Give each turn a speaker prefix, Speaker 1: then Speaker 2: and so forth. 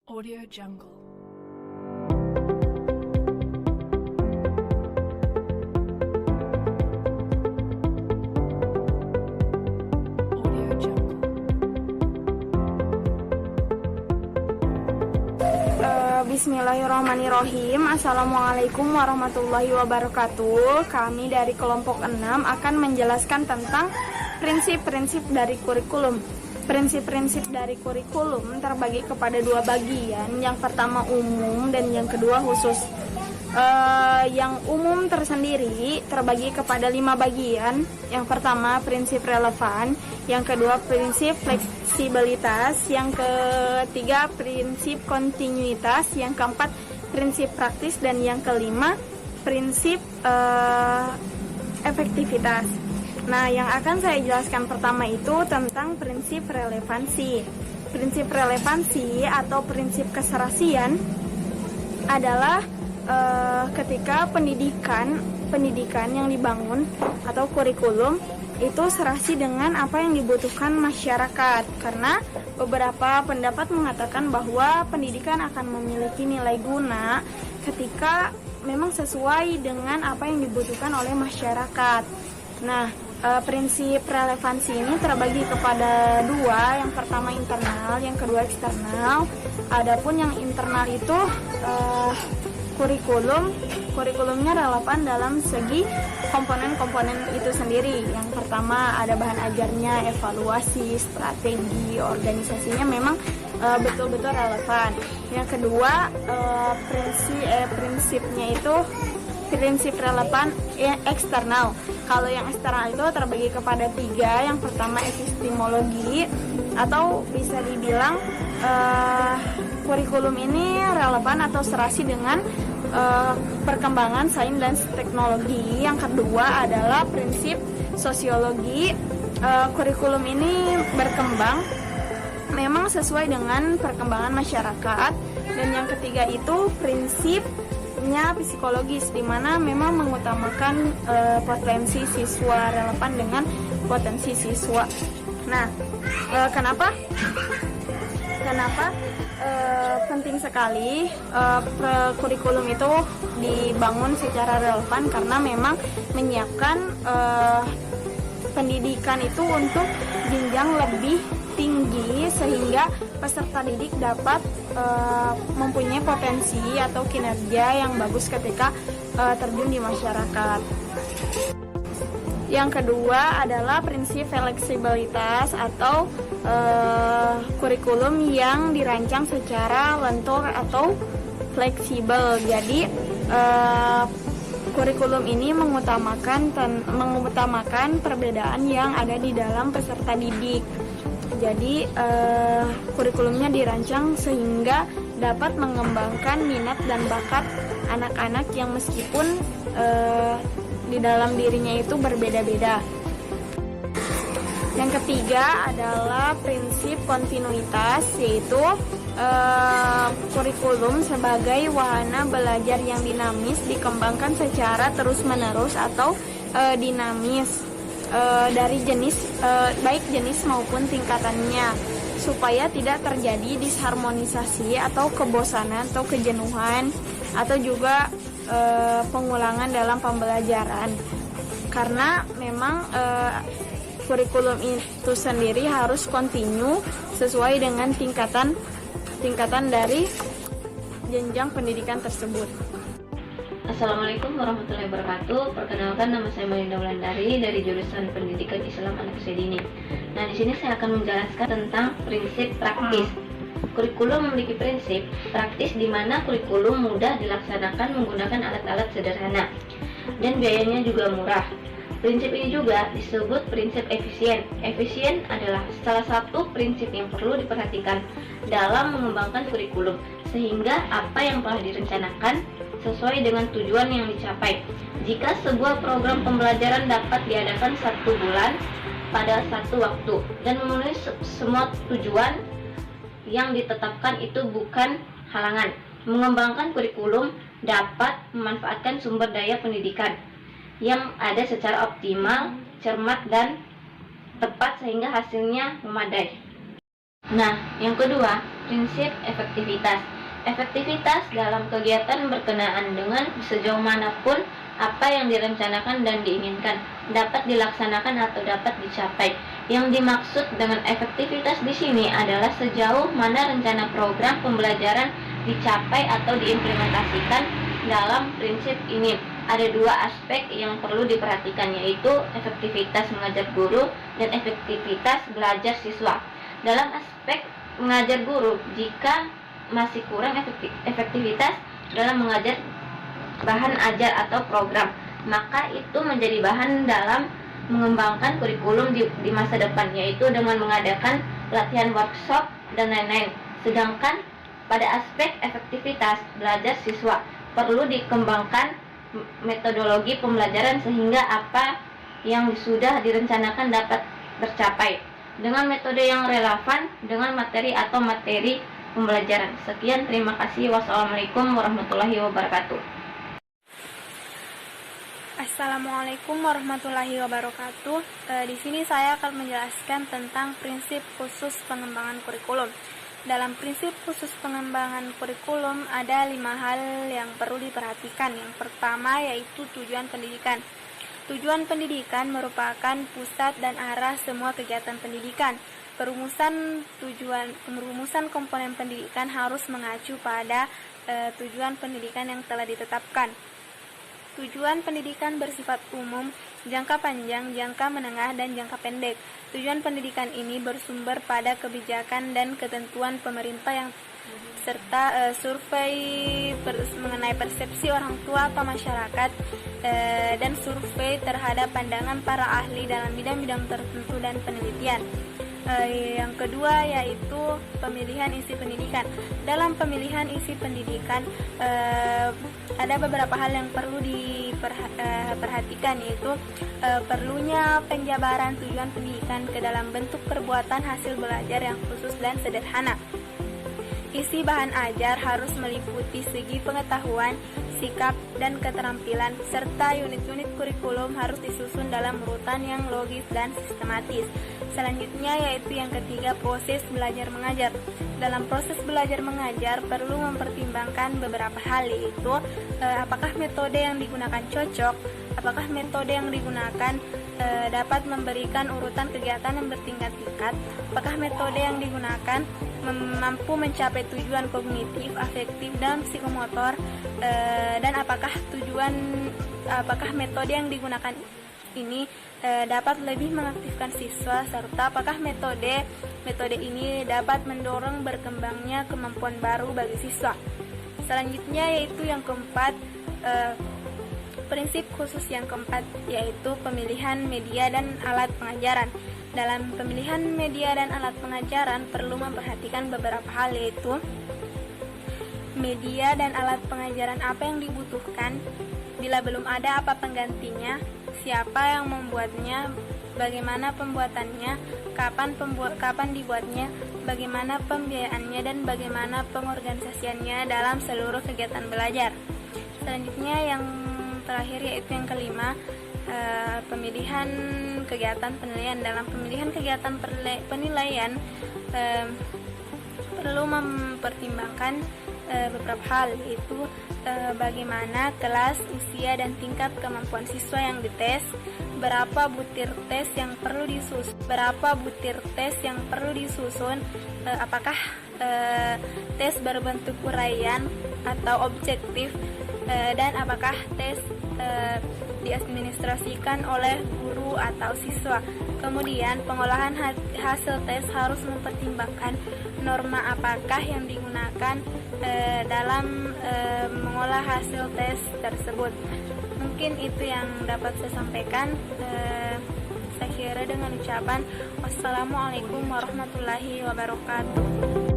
Speaker 1: Audio Jungle. Audio Jungle.
Speaker 2: Bismillahirrahmanirrahim. Assalamualaikum warahmatullahi wabarakatuh. Kami dari kelompok 6 akan menjelaskan tentang prinsip-prinsip dari kurikulum. Prinsip-prinsip dari kurikulum terbagi kepada dua bagian. Yang pertama umum dan yang kedua khusus. Yang umum tersendiri terbagi kepada 5 bagian. Yang pertama prinsip relevan, yang kedua prinsip fleksibilitas, yang ketiga prinsip kontinuitas, yang keempat prinsip praktis, dan yang kelima prinsip efektivitas. Nah, yang akan saya jelaskan pertama itu tentang prinsip relevansi. Prinsip relevansi atau prinsip keserasian adalah ketika pendidikan yang dibangun atau kurikulum itu serasi dengan apa yang dibutuhkan masyarakat. Karena beberapa pendapat mengatakan bahwa pendidikan akan memiliki nilai guna ketika memang sesuai dengan apa yang dibutuhkan oleh masyarakat. Nah, prinsip relevansi ini terbagi kepada dua, yang pertama internal, yang kedua eksternal. Adapun yang internal itu kurikulumnya relevan dalam segi komponen-komponen itu sendiri. Yang pertama ada bahan ajarnya, evaluasi, strategi, organisasinya memang betul-betul relevan. Yang kedua prinsipnya itu prinsip relevan eksternal. Kalau yang eksternal itu terbagi kepada 3. Yang pertama epistemologi, atau bisa dibilang kurikulum ini relevan atau serasi dengan perkembangan sains dan teknologi. Yang kedua adalah prinsip sosiologi. Kurikulum ini berkembang memang sesuai dengan perkembangan masyarakat. Dan yang ketiga itu prinsipnya psikologis, di mana memang mengutamakan potensi siswa, relevan dengan potensi siswa. Nah, kenapa penting sekali kurikulum itu dibangun secara relevan? Karena memang menyiapkan pendidikan itu untuk jenjang lebih tinggi, sehingga peserta didik dapat mempunyai potensi atau kinerja yang bagus ketika terjun di masyarakat. Yang kedua adalah prinsip fleksibilitas atau kurikulum yang dirancang secara lentur atau fleksibel. Jadi kurikulum ini mengutamakan perbedaan yang ada di dalam peserta didik. Jadi kurikulumnya dirancang sehingga dapat mengembangkan minat dan bakat anak-anak yang meskipun di dalam dirinya itu berbeda-beda. Yang ketiga adalah prinsip kontinuitas, yaitu kurikulum sebagai wahana belajar yang dinamis dikembangkan secara terus-menerus atau dinamis dari baik jenis maupun tingkatannya, supaya tidak terjadi disharmonisasi atau kebosanan atau kejenuhan atau juga pengulangan dalam pembelajaran. Karena memang kurikulum itu sendiri harus kontinu sesuai dengan tingkatan dari jenjang pendidikan tersebut.
Speaker 3: Assalamualaikum warahmatullahi wabarakatuh. Perkenalkan, nama saya Melinda Wulandari dari jurusan Pendidikan Islam Anak Usia Dini. Nah, di sini saya akan menjelaskan tentang prinsip praktis. Kurikulum memiliki prinsip praktis di mana kurikulum mudah dilaksanakan menggunakan alat-alat sederhana dan biayanya juga murah. Prinsip ini juga disebut prinsip efisien. Efisien adalah salah satu prinsip yang perlu diperhatikan dalam mengembangkan kurikulum, sehingga apa yang telah direncanakan sesuai dengan tujuan yang dicapai. Jika sebuah program pembelajaran dapat diadakan 1 bulan pada satu waktu dan memenuhi semua tujuan yang ditetapkan, itu bukan halangan. Mengembangkan kurikulum dapat memanfaatkan sumber daya pendidikan yang ada secara optimal, cermat, dan tepat sehingga hasilnya memadai. Nah, yang kedua, prinsip efektivitas. Efektivitas dalam kegiatan berkenaan dengan sejauh manapun apa yang direncanakan dan diinginkan dapat dilaksanakan atau dapat dicapai. Yang dimaksud dengan efektivitas di sini adalah sejauh mana rencana program pembelajaran dicapai atau diimplementasikan dalam prinsip ini. Ada dua aspek yang perlu diperhatikan, yaitu efektivitas mengajar guru dan efektivitas belajar siswa. Dalam aspek mengajar guru, jika masih kurang efektivitas dalam mengajar bahan ajar atau program, maka itu menjadi bahan dalam mengembangkan kurikulum di masa depan, yaitu dengan mengadakan latihan workshop dan lain-lain. Sedangkan pada aspek efektivitas belajar siswa, perlu dikembangkan metodologi pembelajaran sehingga apa yang sudah direncanakan dapat tercapai dengan metode yang relevan dengan materi atau materi pembelajaran. Sekian, terima kasih. Wassalamualaikum warahmatullahi wabarakatuh.
Speaker 2: Assalamualaikum warahmatullahi wabarakatuh. Di sini saya akan menjelaskan tentang prinsip khusus pengembangan kurikulum. Dalam prinsip khusus pengembangan kurikulum ada 5 hal yang perlu diperhatikan. Yang pertama yaitu tujuan pendidikan. Tujuan pendidikan merupakan pusat dan arah semua kegiatan pendidikan. Perumusan komponen pendidikan harus mengacu pada tujuan pendidikan yang telah ditetapkan. Tujuan pendidikan bersifat umum, jangka panjang, jangka menengah, dan jangka pendek. Tujuan pendidikan ini bersumber pada kebijakan dan ketentuan pemerintah yang serta survei mengenai persepsi orang tua atau masyarakat dan survei terhadap pandangan para ahli dalam bidang-bidang tertentu dan penelitian. Yang kedua yaitu pemilihan isi pendidikan. Dalam pemilihan isi pendidikan ada beberapa hal yang perlu diperhatikan, yaitu perlunya penjabaran tujuan pendidikan ke dalam bentuk perbuatan hasil belajar yang khusus dan sederhana. Isi bahan ajar harus meliputi segi pengetahuan, sikap, dan keterampilan, serta unit-unit kurikulum harus disusun dalam urutan yang logis dan sistematis. Selanjutnya yaitu yang ketiga, proses belajar mengajar. Dalam proses belajar mengajar perlu mempertimbangkan beberapa hal, yaitu apakah metode yang digunakan cocok, apakah metode yang digunakan dapat memberikan urutan kegiatan yang bertingkat-tingkat, apakah metode yang digunakan mampu mencapai tujuan kognitif, afektif, dan psikomotor, dan apakah metode yang digunakan ini dapat lebih mengaktifkan siswa, serta apakah metode ini dapat mendorong berkembangnya kemampuan baru bagi siswa. Selanjutnya yaitu yang keempat, prinsip khusus yang keempat yaitu pemilihan media dan alat pengajaran. Dalam pemilihan media dan alat pengajaran perlu memperhatikan beberapa hal, yaitu media dan alat pengajaran apa yang dibutuhkan, bila belum ada apa penggantinya, siapa yang membuatnya, bagaimana pembuatannya, kapan dibuatnya, bagaimana pembiayaannya, dan bagaimana pengorganisasiannya dalam seluruh kegiatan belajar. Selanjutnya yang terakhir yaitu yang kelima, pemilihan kegiatan penilaian. Dalam pemilihan kegiatan penilaian perlu mempertimbangkan beberapa hal, yaitu bagaimana kelas, usia, dan tingkat kemampuan siswa yang dites, berapa butir tes yang perlu disusun, apakah tes berbentuk uraian atau objektif, dan apakah tes diadministrasikan oleh guru atau siswa. Kemudian pengolahan hasil tes harus mempertimbangkan norma apakah yang digunakan dalam mengolah hasil tes tersebut. Mungkin itu yang dapat saya sampaikan. Saya kira dengan ucapan wassalamualaikum warahmatullahi wabarakatuh.